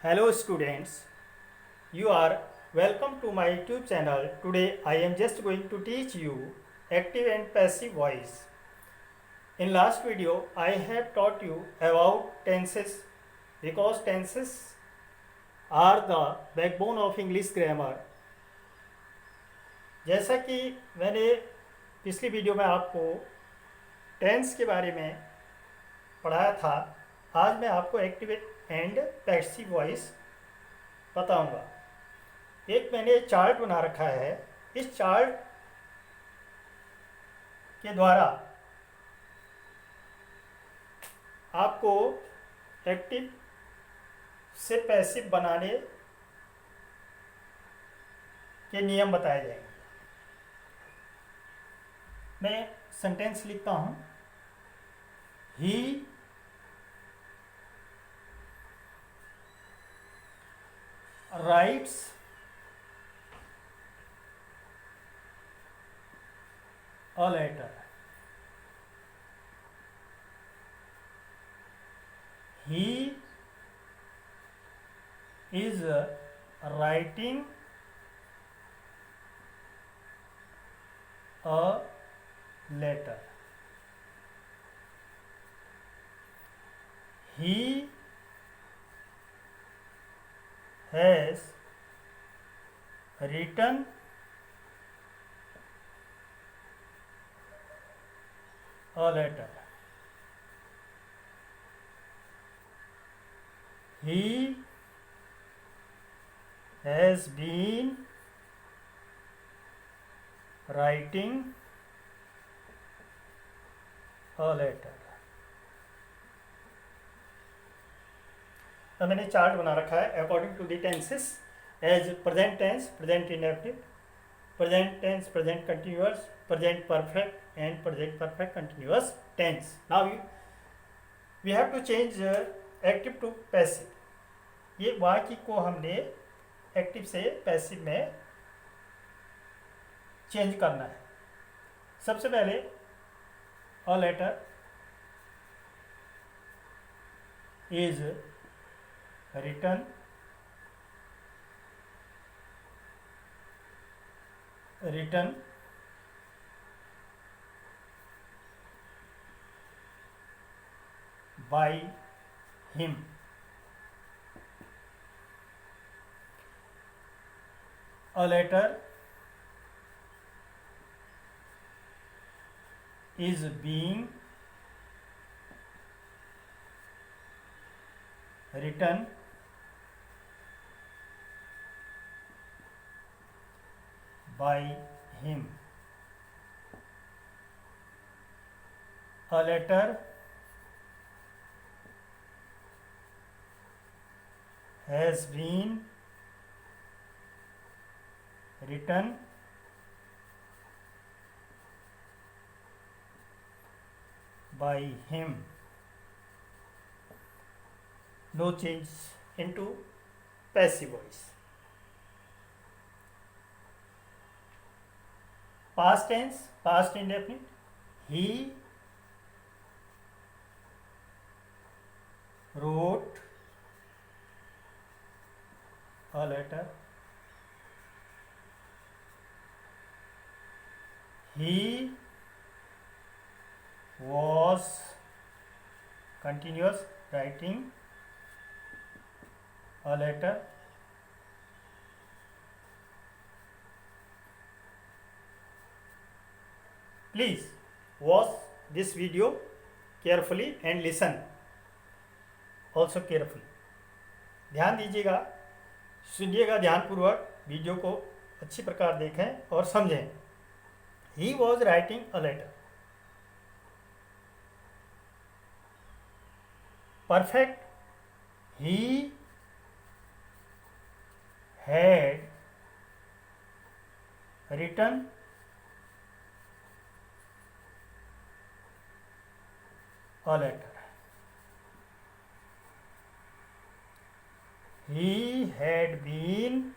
Hello students, you are welcome to my YouTube channel. Today I am just going to teach you active and passive voice. In last video I have taught you about tenses because tenses are the backbone of English grammar. जैसा कि मैंने पिछली video में आपको tense के बारे में पढ़ाया था, आज मैं आपको एक्टिव एंड पैसिव वॉइस बताऊंगा। एक मैंने चार्ट बना रखा है। इस चार्ट के द्वारा आपको एक्टिव से पैसिव बनाने के नियम बताए जाएंगे। मैं सेंटेंस लिखता हूं। ही rights a letter. He is writing a letter. He has written a letter. He has been writing a letter. तो मैंने चार्ट बना रखा है according to the tenses as present tense, present indefinite, present tense, present continuous, present perfect and present perfect continuous tense. Now we have to change active to passive. ये वाक्य को हमने active से पैसिव में change करना है. सबसे पहले a letter is written by him. A letter is being written by him. A letter has been written by him. No change into passive voice. Past tense, past indefinite. He wrote a letter. He was continuous writing a letter. Please watch this video carefully and listen also carefully. ध्यान दीजिएगा, सुनिएगा ध्यानपूर्वक, video को अच्छी प्रकार देखें और समझें. He was writing a letter. Perfect. He had written a letter. He had been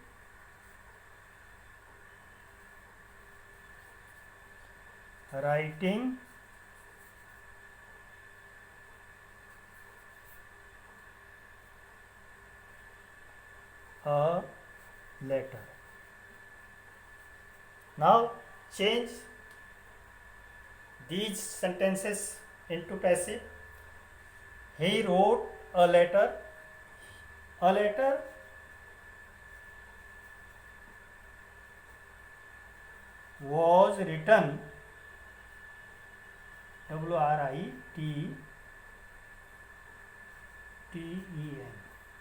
writing a letter. Now change these sentences into passive. He wrote a letter. A letter was written, WRITTEN,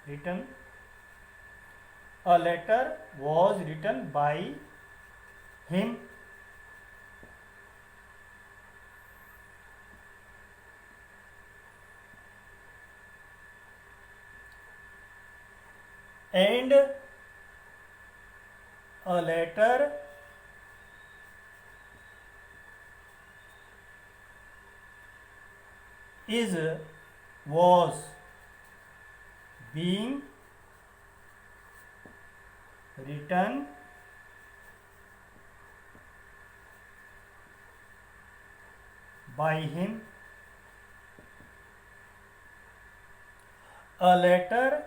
written. A letter was written by him. And a letter was being written by him. A letter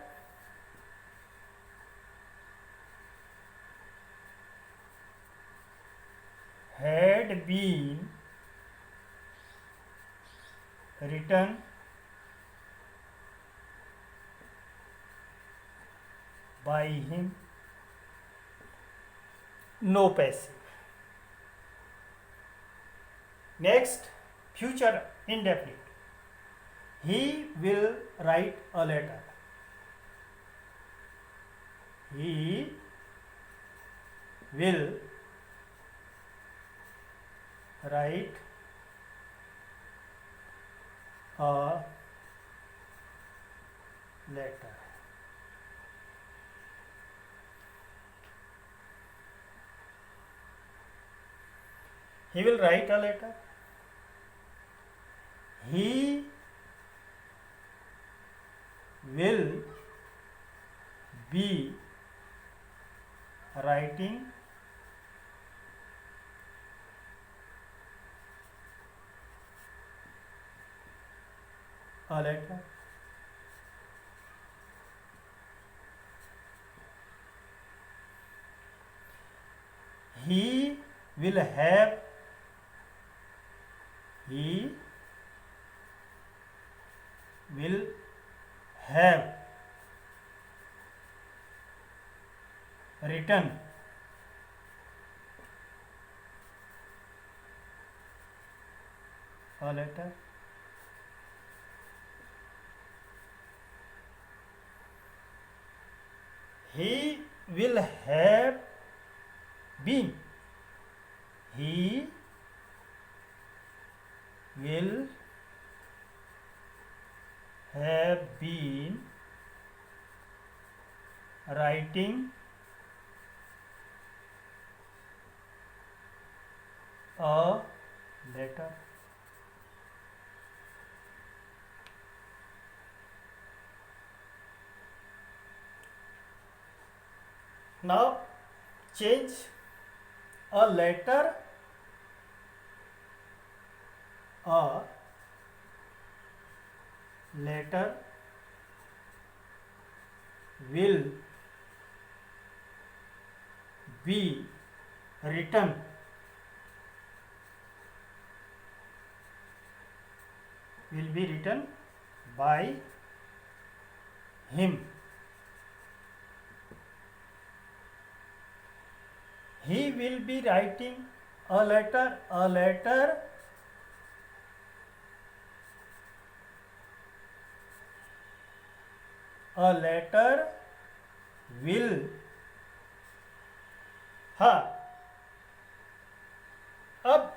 had been written by him. No passive. Next, future indefinite. He will write a letter. He will write a letter. He will write a letter. He will be writing a letter. He will have written a letter. He will have been. He will have been writing a letter. Now change a letter, will be written by him. He will be writing a letter. A letter will, हाँ, अब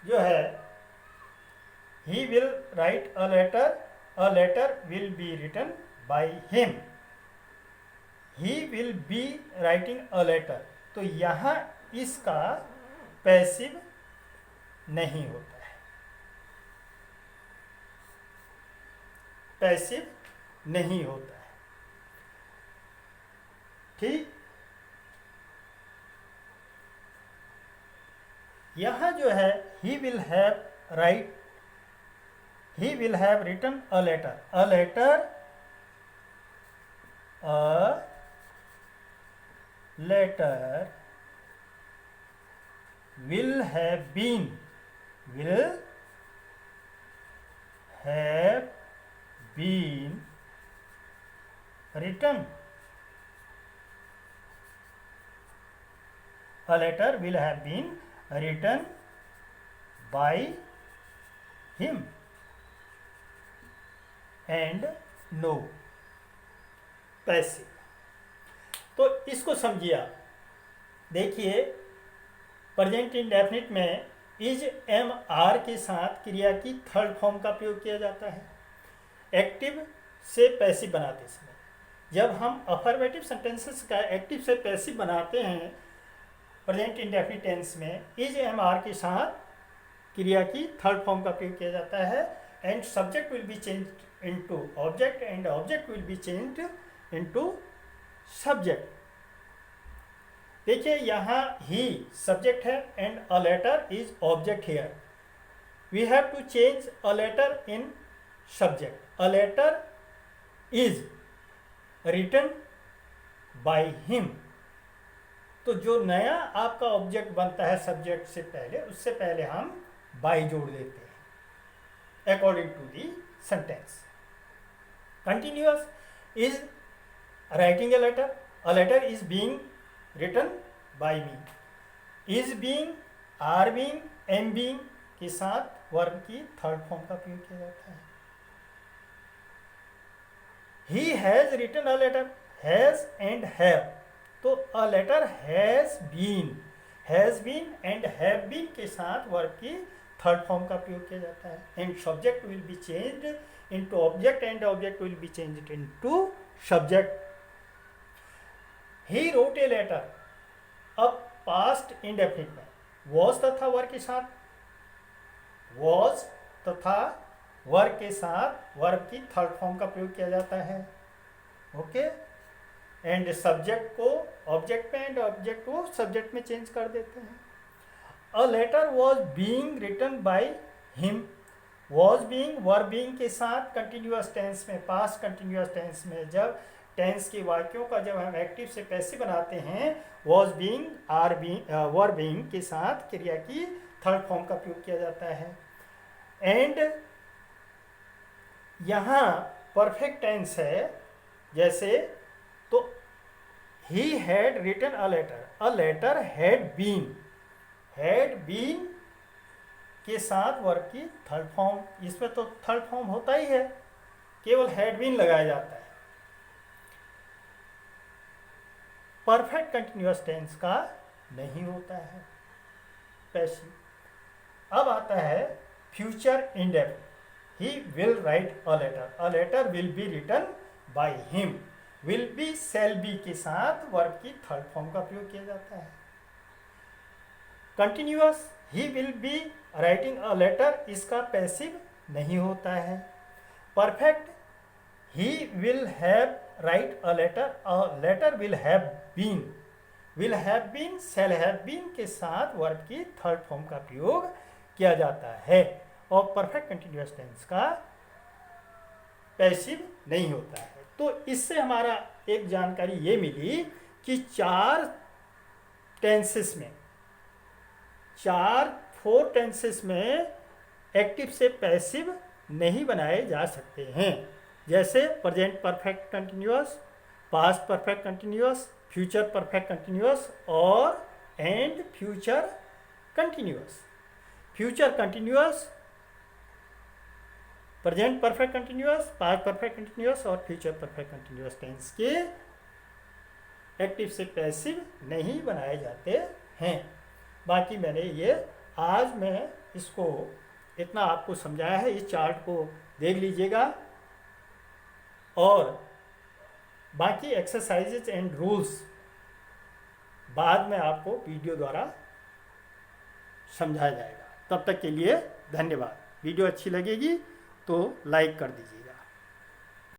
जो है he will write a letter will be written by him. He will be writing a letter. तो यहाँ इसका passive नहीं होता है, पैसिव नहीं होता है, ठीक। यहाँ जो है he will have write he will have written a letter. A letter will have been written a letter will have been written by him and no. Passive. तो इसको समझिए आप। देखिए प्रेजेंट इंडेफिनिट में इज एम आर के साथ क्रिया की थर्ड फॉर्म का प्रयोग किया जाता है एक्टिव से पैसिव बनाते समय। जब हम अफर्मेटिव सेंटेंसेस का एक्टिव से पैसिव बनाते हैं प्रेजेंट इंडेफिनिट टेंस में, इज एम आर के साथ क्रिया की थर्ड फॉर्म का प्रयोग किया जाता है and subject will be changed into object and object will be changed into subject. देखिए यहाँ ही सब्जेक्ट है and a letter is object here. We have to change a letter in subject. A letter is written by him. तो जो नया आपका object बनता है subject से पहले, उससे पहले हम बाय जोड़ देते हैं according to the sentence. Continuous is writing a letter. A letter is being written by me. Is being, are being, am being के साथ वर्ब की थर्ड फॉर्म का प्रयोग किया जाता है। He has written a letter. Has and have, तो a letter has been and have been के साथ वर्ब की थर्ड फॉर्म का प्रयोग किया जाता है and subject will be changed into object and object will be changed into subject. He wrote a letter. अब पास्ट इंडेफिनिट में वॉज तथा वर्ब के साथ, वॉज तथा वर्ब के साथ वर्ब की थर्ड फॉर्म का प्रयोग किया जाता है। ओके, एंड सब्जेक्ट को ऑब्जेक्ट में एंड ऑब्जेक्ट को सब्जेक्ट में चेंज कर देते हैं। A letter was being written by him. Was being verb being के साथ कंटिन्यूअस टेंस में, पास्ट कंटिन्यूअस टेंस में, जब टेंस के वाक्यों का जब हम एक्टिव से पैसिव बनाते हैं, was being, are being, verb being के साथ क्रिया की थर्ड फॉर्म का प्रयोग किया जाता है। एंड यहाँ परफेक्ट टेंस है जैसे, तो he had written a letter. A letter had been के साथ वर्ब की थर्ड फॉर्म। इसमें तो थर्ड फॉर्म होता ही है, केवल हैड बीन लगाया जाता है। परफेक्ट कंटिन्यूअस टेंस का नहीं होता है पैसिव। अब आता है future indefinite. He will write a letter. A letter will be written by him. Will be shall be के साथ वर्ब की थर्ड फॉर्म का प्रयोग किया जाता है। Continuous he will be writing a letter, इसका पैसिव नहीं होता है। Perfect he will have write a letter will have been shall have been के साथ वर्ब की थर्ड फॉर्म का प्रयोग किया जाता है और परफेक्ट कंटिन्यूअस टेंस का पैसिव नहीं होता है। तो इससे हमारा एक जानकारी ये मिली कि फोर टेंसेस में एक्टिव से पैसिव नहीं बनाए जा सकते हैं, जैसे present perfect continuous, past perfect continuous, future perfect continuous और and future continuous. Future continuous, present perfect continuous, past perfect continuous और फ्यूचर परफेक्ट कंटिन्यूअस टेंस के एक्टिव से पैसिव नहीं बनाए जाते हैं। बाकी मैंने आज मैं इसको इतना आपको समझाया है। इस चार्ट को देख लीजिएगा और बाकी एक्सरसाइजेज एंड रूल्स बाद में आपको वीडियो द्वारा समझाया जाएगा। तब तक के लिए धन्यवाद। वीडियो अच्छी लगेगी तो लाइक कर दीजिए।